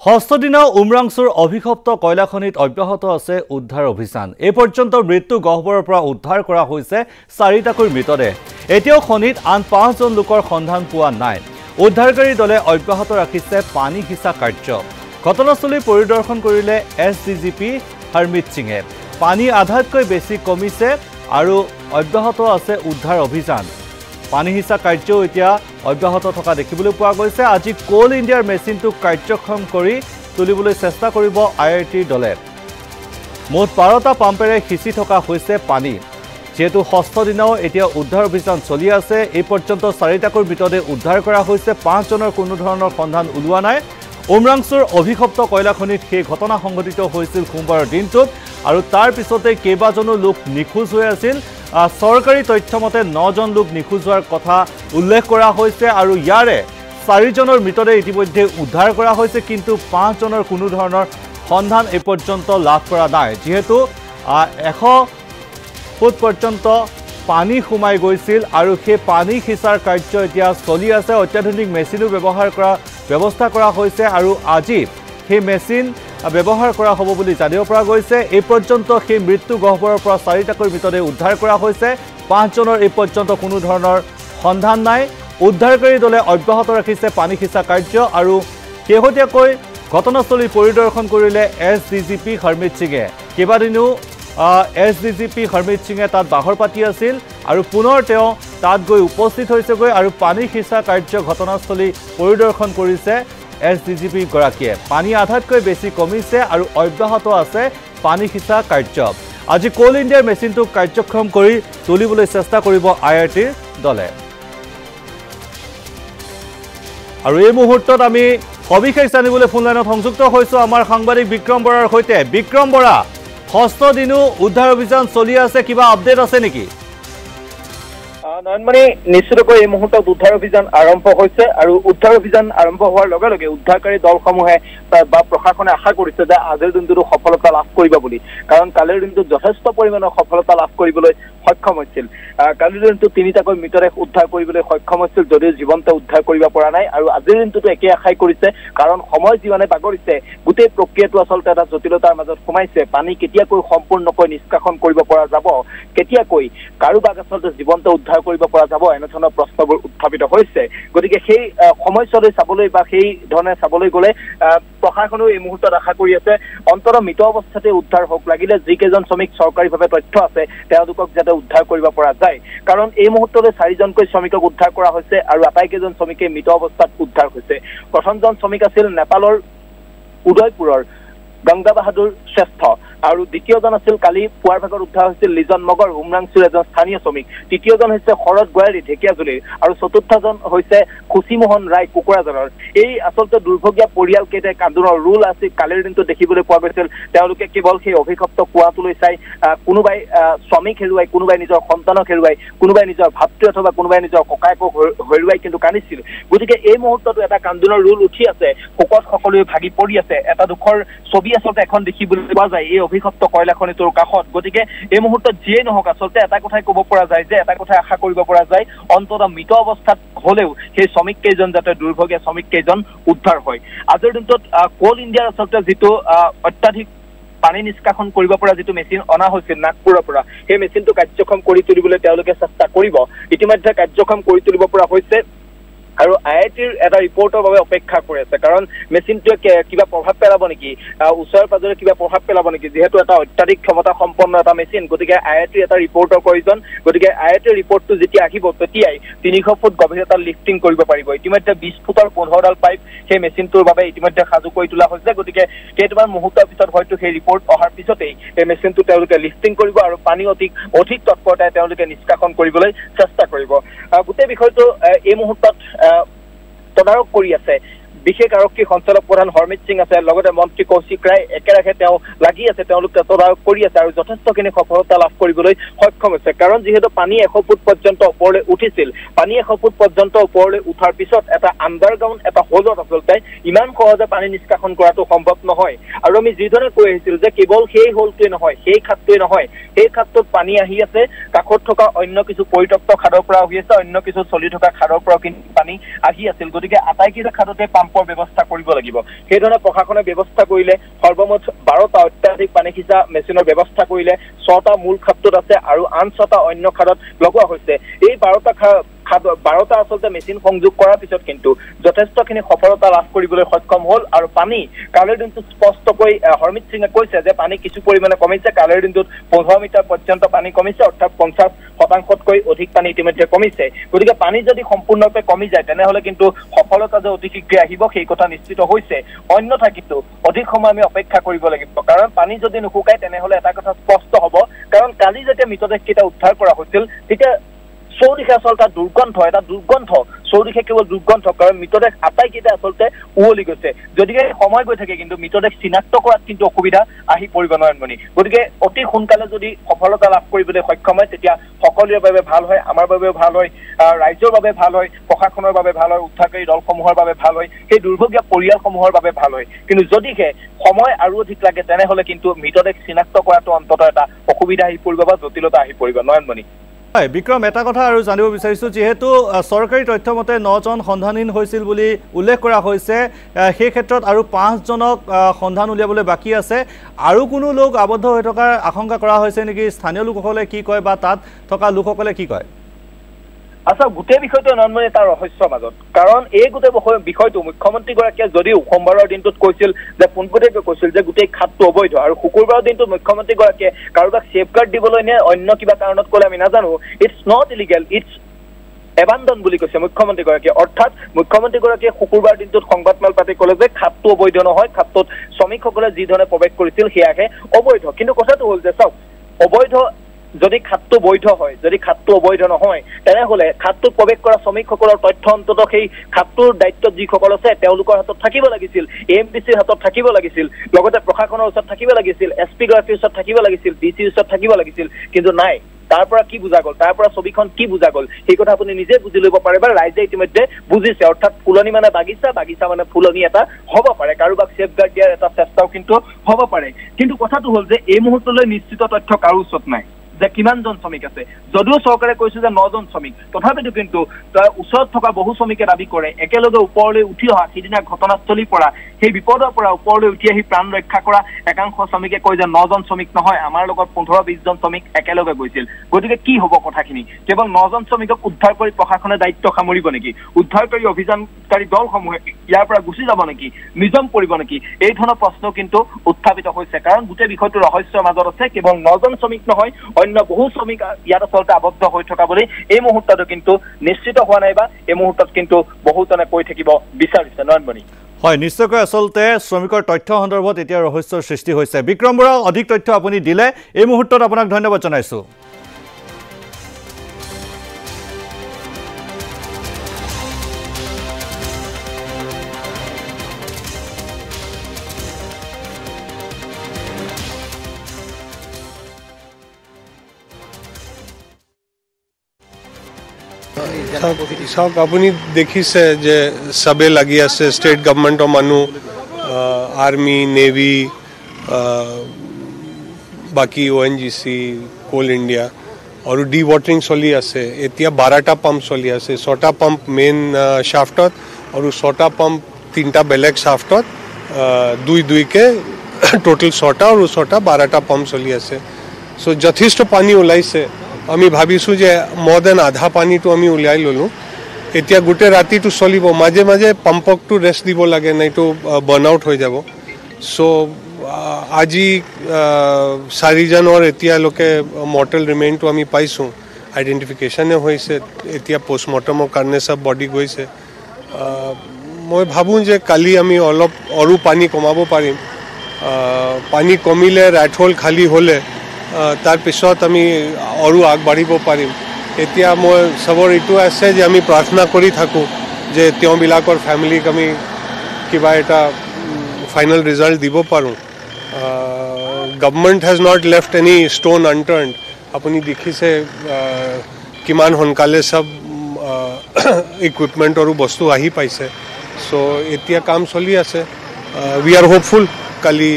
ষষ্ঠ দিনা উমৰাংচুৰ অভিশপ্ত কয়লাখনিত অব্যাহত আছে উদ্ধাৰ অভিযান। এই পৰ্যন্ত মৃত্যু গহ্বৰৰ পৰা উদ্ধাৰ কৰা হৈছে 4টাকৈ মৃতদেহ। এতিয়াও খনিত আন 5জন লোকৰ সন্ধান পোৱা নাই। উদ্ধাৰকাৰী দলে অব্যাহত ৰাখিছে পানী সিঁচা কাৰ্য। ঘটনাস্থলী পৰিদৰ্শন কৰিলে SDGP হৰমিত সিঙে। পানী আধাতকৈ বেছি কমিছে আৰু অব্যাহত আছে উদ্ধাৰ অভিযান। পানী সিঁচা কাৰ্য এতিয়া অব্যাহত থকা দেখিবলৈ পোৱা গৈছে। আজি কোল ইণ্ডিয়াৰ মেচিনটো কাৰ্যক্ষম কৰি তুলিবলৈ চেষ্টা কৰিব IITৰ দলে। মুঠ 12টা পাম্পেৰে সিঁচি থকা হৈছে পানী। যেহেতু ষষ্ঠ দিনাও এতিয়া উদ্ধাৰ অভিযান চলি আছে। এই পৰ্যন্ত 4টাকৈ মৃতদেহ উদ্ধাৰ কৰা হৈছে। 5জনৰ কোনো ধৰণৰ সন্ধান ওলোৱা নাই। উমৰাংচুৰ অভিশপ্ত কয়লাখনিত সেই ঘটনা সংঘটিত হৈছিল সোমবাৰৰ দিনটোত আৰু তাৰ পিছতে কেইবাজনো লোক নিখোজ হৈ আছিল। চৰকাৰী তথ্য মতে 9জন লোক নিখোজ হোৱাৰ কথা উল্লেখ কৰা হৈছে আৰু ইয়াৰে 4জনৰ মৃতদেহ ইতিমধ্যে উদ্ধাৰ কৰা হৈছে, কিন্তু 5জনৰ কোনো ধৰণৰ সন্ধান এই পৰ্যন্ত লাভ কৰা নাই। যিহেতু 100 ফুট পৰ্যন্ত পানী সোমাই গৈছিল আৰু সেই পানী সিঁচাৰ কাৰ্য এতিয়া চলি আছে। অত্যাধুনিক মেচিনো ব্যৱস্থা কৰা হৈছে আৰু আজি সেই মেচিন ব্যৱহাৰ কৰা হ'ব বুলি জানিব পৰা গৈছে। এই পৰ্যন্ত সেই মৃত্যু গহ্বৰৰ পৰা 4টাকৈ মৃতদেহ উদ্ধাৰ কৰা হৈছে। 5জনৰ এই পৰ্যন্ত কোনো ধৰণৰ সন্ধান নাই। উদ্ধাৰকাৰী দলে অব্যাহত ৰাখিছে পানী সিঁচা কাৰ্য আৰু শেহতীয়াকৈ ঘটনাস্থলী পৰিদৰ্শন কৰিলে SDGP হৰমিত সিঙে। কেইবাদিনো SDGP হৰমিত সিঙে তাত বাহৰ পাতি আছিল আৰু পুনৰ তেওঁ তাত গৈ উপস্থিত হৈছেগৈ আৰু পানী সিঁচা কাৰ্য ঘটনাস্থলী পৰিদৰ্শন কৰিছে SDGP গৰাকীয়ে। পানী আধাতকৈ বেছি কমিছে আৰু অব্যাহত আছে পানী সিঁচা কাৰ্য। আজি কোল ইণ্ডিয়াৰ মেচিনটো কাৰ্যক্ষম কৰি তুলিবলৈ চেষ্টা কৰিব IITৰ দলে। আৰু এই মুহূৰ্তত আমি সবিশেষ জানিবলৈ ফোন লাইনত সংযুক্ত হৈছোঁ আমাৰ সাংবাদিক বিক্ৰম বৰাৰ সৈতে। বিক্ৰম বৰা, ষষ্ঠ দিনো উদ্ধাৰ অভিযান চলি আছে, কিবা আপডেট আছে নেকি? নয়নমণি, নিশ্চিতকৈ এই মুহূৰ্তত উদ্ধাৰ অভিযান আৰম্ভ হৈছে আৰু উদ্ধাৰ অভিযান আৰম্ভ হোৱাৰ লগে লগে উদ্ধাৰকাৰী দলসমূহে বা প্ৰশাসনে আশা কৰিছে যে আজিৰ দিনটোতো সফলতা লাভ কৰিব বুলি। কাৰণ কালিৰ দিনটোত যথেষ্ট পৰিমাণৰ সফলতা লাভ কৰিবলৈ সক্ষম হৈছিল। কালিৰ দিনটোত 3টাকৈ মৃতদেহ উদ্ধাৰ কৰিবলৈ সক্ষম হৈছিল, যদিও জীৱন্ত উদ্ধাৰ কৰিব পৰা নাই। আৰু আজিৰ দিনটোতো একে আশাই কৰিছে, কাৰণ সময় যিমানে বাগৰিছে গোটেই প্ৰক্ৰিয়াটো আচলতে এটা জটিলতাৰ মাজত সোমাইছে। পানী কেতিয়াকৈ সম্পূৰ্ণকৈ নিষ্কাশন কৰিব পৰা যাব, কেতিয়াকৈ কাৰোবাক আচলতে জীৱন্ত উদ্ধাৰ কৰিব পৰা যাব, এনেধৰণৰ প্ৰশ্নবোৰ উত্থাপিত হৈছে। গতিকে সেই সময়ছোৱালৈ চাবলৈ বা সেই ধৰণে চাবলৈ গ'লে প্ৰশাসনেও এই মুহূৰ্তত আশা কৰি আছে অন্ততঃ মৃত অৱস্থাতে উদ্ধাৰ হওক, লাগিলে যিকেইজন শ্ৰমিক চৰকাৰীভাৱে তথ্য আছে তেওঁলোকক যাতে উদ্ধাৰ কৰিব পৰা যায়। কাৰণ এই মুহূৰ্তলৈ 4জনকৈ শ্ৰমিকক উদ্ধাৰ কৰা হৈছে আৰু আটাইকেইজন শ্ৰমিকে মৃত অৱস্থাত উদ্ধাৰ হৈছে। প্ৰথমজন শ্ৰমিক আছিল নেপালৰ উদয়পুৰৰ গংগা বাহাদুৰ শ্ৰেষ্ঠ আৰু দ্বিতীয়জন আছিল কালি পুৱাৰ ভাগত উদ্ধাৰ হৈছিল লিজন মগৰ, উমৰাংচুৰ এজন স্থানীয় শ্ৰমিক। তৃতীয়জন হৈছে শৰৎ গোৱাৰী ঢেকীয়াজুলিৰ আৰু চতুৰ্থজন হৈছে খুচিমোহন ৰায় কোকৰাঝাৰৰ। এই আচলতে দুৰ্ভগীয়া পৰিয়ালকেইটাই কান্দোনৰ ৰোল আছিল কালিৰ দিনটো দেখিবলৈ পোৱা গৈছিল। তেওঁলোকে কেৱল সেই অভিশপ্ত কুঁৱাটোলৈ চাই কোনোবাই স্বামীক হেৰুৱাই, কোনোবাই নিজৰ সন্তানক হেৰুৱাই, কোনোবাই নিজৰ ভাতৃ অথবা কোনোবাই নিজৰ ককায়েকক হেৰুৱাই কিন্তু কান্দিছিল। গতিকে এই মুহূৰ্ততো এটা কান্দোনৰ ৰোল উঠি আছে, শোকত সকলোৱে ভাগি পৰি আছে। এটা দুখৰ ছবি আচলতে এখন দেখিবলৈ পোৱা যায় এই অভিশপ্ত কয়লাখনিটোৰ কাষত। গতিকে এই মুহূৰ্তত যিয়েই নহওক আচলতে এটা কথাই ক'ব পৰা যায় যে এটা কথাই আশা কৰিব পৰা যায়, অন্ততঃ মৃত অৱস্থাত হলেও সেই শ্ৰমিক কেইজন যাতে দুৰ্ভগীয়া শ্ৰমিক কেইজন উদ্ধাৰ হয়। আজিৰ দিনটোত কোল ইণ্ডিয়াৰ আচলতে যিটো অত্যাধিক পানী নিষ্কাশন কৰিব পৰা যিটো মেচিন অনা হৈছিল নাগপুৰৰ পৰা, সেই মেচিনটো কাৰ্যক্ষম কৰি তুলিবলৈ তেওঁলোকে চেষ্টা কৰিব। ইতিমধ্যে কাৰ্যক্ষম কৰি তুলিব পৰা হৈছে আৰু IITৰ এটা ৰিপৰ্টৰ বাবে অপেক্ষা কৰি আছে। কাৰণ মেচিনটোৱে কিবা প্ৰভাৱ পেলাব নেকি, ওচৰে পাজৰে কিবা প্ৰভাৱ পেলাব নেকি, যিহেতু এটা অত্যাধিক ক্ষমতা সম্পন্ন এটা মেচিন। গতিকে IITৰ এটা ৰিপৰ্টৰ প্ৰয়োজন। গতিকে IITৰ ৰিপৰ্টটো যেতিয়া আহিব তেতিয়াই 300 ফুট গভীৰতাত লিফ্টিং কৰিব পাৰিব। ইতিমধ্যে 20 ফুটৰ 15ডাল পাইপ সেই মেচিনটোৰ বাবে ইতিমধ্যে সাজু কৰি তোলা হৈছে। গতিকে কেইটামান মুহূৰ্তৰ পিছত হয়তো সেই ৰিপৰ্ট অহাৰ পিছতেই এই মেচিনটো তেওঁলোকে লিফ্টিং কৰিব আৰু পানী অধিক তৎপৰতাৰে তেওঁলোকে নিষ্কাশন কৰিবলৈ চেষ্টা কৰিব। গোটেই বিষয়টো এই মুহূৰ্তত তদাৰক কৰি আছে বিশেষ আৰক্ষী সঞ্চালক প্ৰধান হৰমিত সিং আছে, লগতে মন্ত্ৰী কৌশিক ৰায় একেৰাহে তেওঁ লাগি আছে, তেওঁলোকে তদাৰক কৰি আছে আৰু যথেষ্টখিনি সফলতা লাভ কৰিবলৈ সক্ষম হৈছে। কাৰণ যিহেতু পানী 100 ফুট পৰ্যন্ত ওপৰলৈ উঠিছিল, পানী 100 ফুট পৰ্যন্ত ওপৰলৈ উঠাৰ পিছত এটা আণ্ডাৰগ্ৰাউণ্ড এটা হোলত আচলতে ইমান সহজে পানী নিষ্কাশন কৰাটো সম্ভৱ নহয়। আৰু আমি যিধৰণে কৈ আহিছিলোঁ যে কেৱল সেই হোলটোৱে নহয়, সেই খাতটোৱে নহয়, সেই খাতটোত পানী আহি আছে, কাষত থকা অন্য কিছু পৰিত্যক্ত খাদৰ পৰা আহি আছে, অন্য কিছু চলি থকা খাদৰ পৰাও কিন্তু পানী আহি আছিল। গতিকে আটাইকেইটা খাদতে পাম্প পাম্পৰ ব্যৱস্থা কৰিব লাগিব সেইধৰণে প্ৰশাসনে ব্যৱস্থা কৰিলে সৰ্বমুঠ 12টা অত্যাধিক পানী সিঁচা মেচিনৰ ব্যৱস্থা কৰিলে 6টা মূল খাপটোত আছে আৰু আন 6টা অন্য খাদত লগোৱা হৈছে এই 12টা আচলতে মেচিন সংযোগ কৰাৰ পিছত কিন্তু যথেষ্টখিনি সফলতা লাভ কৰিবলৈ সক্ষম হ'ল আৰু পানী কালিৰ দিনটোত স্পষ্টকৈ হৰমিত সিঙে কৈছে যে পানী কিছু পৰিমাণে কমিছে কালিৰ দিনটোত 15 মিটাৰ পৰ্যন্ত পানী কমিছে অৰ্থাৎ 50%তকৈ অধিক পানী ইতিমধ্যে কমিছে গতিকে পানী যদি সম্পূৰ্ণৰূপে কমি যায় তেনেহলে কিন্তু সফলতা যে অতি শীঘ্ৰে আহিব সেই কথা নিশ্চিত হৈছে অন্যথা কিন্তু অধিক সময় আমি অপেক্ষা কৰিব লাগিব কাৰণ পানী যদি নুশুকায় তেনেহলে এটা কথা স্পষ্ট হ'ব কাৰণ কালি যেতিয়া মৃতদেহকেইটা উদ্ধাৰ কৰা হৈছিল তেতিয়া চৌদিশে আচলতে এটা দুৰ্গন্ধ চৌদিশে কেৱল দুৰ্গন্ধ কাৰণ মৃতদেহ আটাইকেইটা আচলতে উৱলি গৈছে যদিহে সময় গৈ থাকে কিন্তু মৃতদেহ চিনাক্ত কৰাত কিন্তু অসুবিধা আহি পৰিব নয়নমণি গতিকে অতি সোনকালে যদি সফলতা লাভ কৰিবলৈ সক্ষম হয় তেতিয়া সকলোৰে বাবে ভাল হয় আমাৰ বাবেও ভাল হয় ৰাজ্যৰ বাবে ভাল হয় প্ৰশাসনৰ বাবে ভাল হয় উদ্ধাৰকাৰী দলসমূহৰ বাবে ভাল হয় সেই দুৰ্ভগীয়া পৰিয়ালসমূহৰ বাবে ভাল হয় কিন্তু যদিহে সময় আৰু অধিক লাগে তেনেহলে কিন্তু মৃতদেহ চিনাক্ত কৰাটো অন্ততঃ এটা অসুবিধা আহি পৰিব বা জটিলতা আহি পৰিব নয়নমণি হয় বিক্ৰম এটা কথা আৰু জানিব বিচাৰিছোঁ যেহেতু চৰকাৰী তথ্যমতে 9জন সন্ধানহীন হৈছিল বুলি উল্লেখ কৰা হৈছে সেই ক্ষেত্ৰত আৰু 5জনক সন্ধান উলিয়াবলৈ বাকী আছে আৰু কোনো লোক আবদ্ধ হৈ থকাৰ আশংকা কৰা হৈছে নেকি স্থানীয় লোকসকলে কি কয় বা তাত থকা লোকসকলে কি কয় আচ্ছা গোটেই বিষয়টো নয়নমণি এটা ৰহস্যৰ মাজত কাৰণ এই গোটেই বিষয়টো মুখ্যমন্ত্ৰীগৰাকীয়ে যদিও সোমবাৰৰ দিনটোত কৈছিল যে পোনপটীয়াকৈ কৈছিল যে গোটেই খাতটো অবৈধ আৰু শুকুৰবাৰৰ দিনটোত মুখ্যমন্ত্ৰীগৰাকীয়ে কাৰোবাক ছেফগাৰ্ড দিবলৈ নে অন্য কিবা কাৰণত ক'লে আমি নাজানো ইটছ নট ইলিগেল ইটছ এবাণ্ডন বুলি কৈছে মুখ্যমন্ত্ৰীগৰাকীয়ে অৰ্থাৎ মুখ্যমন্ত্ৰীগৰাকীয়ে শুকুৰবাৰ দিনটোত সংবাদমেল পাতি ক'লে যে খাতটো অবৈধ নহয় খাতটোত শ্ৰমিকসকলে যি ধৰণে প্ৰৱেশ কৰিছিল সেয়াহে অবৈধ কিন্তু কথাটো হ'ল যে চাওক অবৈধ যদি খাতটো বৈধ হয় যদি খাতটো অবৈধ নহয় তেনেহলে খাতটোত প্ৰৱেশ কৰা শ্ৰমিকসকলৰ তথ্য অন্ততঃ সেই খাতটোৰ দায়িত্বত যিসকল আছে তেওঁলোকৰ হাতত থাকিব লাগিছিল এএমডিচিৰ হাতত থাকিব লাগিছিল লগতে প্ৰশাসনৰ ওচৰত থাকিব লাগিছিল এছপি গৰাকীৰ ওচৰত থাকিব লাগিছিল ডিচিৰ ওচৰত থাকিব লাগিছিল কিন্তু নাই তাৰ পৰা কি বুজা গ'ল তাৰ পৰা ছবিখন কি বুজা গ'ল সেই কথা আপুনি নিজে বুজি ল'ব পাৰে বা ৰাইজে ইতিমধ্যে বুজিছে অৰ্থাৎ ফুলনি মানে বাগিচা মানে ফুলনি এটা হ'ব পাৰে কাৰোবাক ছেফগাৰ্ড দিয়াৰ এটা চেষ্টাও কিন্তু হ'ব পাৰে কিন্তু কথাটো হ'ল যে এই মুহূৰ্তলৈ নিশ্চিত তথ্য কাৰো ওচৰত নাই যে কিমানজন শ্ৰমিক আছে যদিও চৰকাৰে কৈছে যে 9জন শ্ৰমিক তথাপিতো কিন্তু তাৰ ওচৰত থকা বহু শ্ৰমিকে দাবী কৰে একেলগে ওপৰলৈ উঠি অহা সিদিনা ঘটনাস্থলীৰ পৰা সেই বিপদৰ পৰা ওপৰলৈ উঠি আহি প্ৰাণ ৰক্ষা কৰা একাংশ শ্ৰমিকে কয় যে 9জন শ্ৰমিক নহয় আমাৰ লগত 15-20জন শ্ৰমিক একেলগে গৈছিল গতিকে কি হ'ব কথাখিনি কেৱল 9জন শ্ৰমিকক উদ্ধাৰ কৰি প্ৰশাসনে দায়িত্ব সামৰিব নেকি উদ্ধাৰকাৰী অভিযানকাৰী দলসমূহে ইয়াৰ পৰা গুচি যাব নেকি নিজাম পৰিব নেকি এই ধৰণৰ প্ৰশ্ন কিন্তু উত্থাপিত হৈছে কাৰণ গোটেই বিষয়টো ৰহস্যৰ মাজত আছে কেৱল 9জন শ্ৰমিক নহয় অন্য বহু শ্ৰমিক ইয়াত আচলতে আবদ্ধ হৈ থকা বুলি এই মুহূৰ্তত কিন্তু নিশ্চিত হোৱা নাই বা এই মুহূৰ্তত কিন্তু বহুজনে কৈ থাকিব বিচাৰিছে নয়নমণি হয় নিশ্চয়কৈ আচলতে শ্ৰমিকৰ তথ্য সন্দৰ্ভত এতিয়া ৰহস্যৰ সৃষ্টি হৈছে বিক্ৰম বৰা অধিক তথ্য আপুনি দিলে এই মুহূৰ্তত আপোনাক ধন্যবাদ জনাইছোঁ চাওক আপুনি দেখিছে যে সবে লাগি আছে ষ্টেট গভৰ্ণমেণ্টৰ মানুহ আৰ্মি নেভি বাকী ONGC কোল ইণ্ডিয়া আৰু ডি ৱাটাৰিং চলি আছে এতিয়া 12টা পাম্প চলি আছে 6টা পাম্প মেইন শ্বাফ্টত আৰু 6টা পাম্প 3টা বেলেগ শ্বাফ্টত দুইকে টোটেল 6টা আৰু 6টা 12টা পাম্প চলি আছে চ' যথেষ্ট পানী ওলাইছে আমি ভাবিছোঁ যে more than আধা পানীটো আমি উলিয়াই ল'লোঁ এতিয়া গোটেই ৰাতিটো চলিব মাজে মাজে পাম্পকটো ৰেষ্ট দিব লাগে নাইতো বাৰ্ণ আউট হৈ যাব চ' আজি 4জনৰ এতিয়ালৈকে মৰ্টেল ৰিমেইনটো আমি পাইছোঁ আইডেণ্টিফিকেশ্যনে হৈছে এতিয়া পষ্টমৰ্টমৰ কাৰণে চব বডি গৈছে মই ভাবোঁ যে কালি আমি অলপ আৰু পানী কমাব পাৰিম পানী কমিলে ৰাইট হোল খালী হ'লে তাৰপিছত আমি আৰু আগবাঢ়িব পাৰিম এতিয়া মই চবৰ এইটো আছে যে আমি প্ৰাৰ্থনা কৰি থাকোঁ যে তেওঁবিলাকৰ ফেমিলিক আমি কিবা এটা ফাইনেল ৰিজাল্ট দিব পাৰোঁ government has not left any stone unturned আপুনি দেখিছে কিমান সোনকালে চব ইকুইপমেণ্ট আৰু বস্তু আহি পাইছে চ' এতিয়া কাম চলি আছে উই আৰ হোপফুল কালি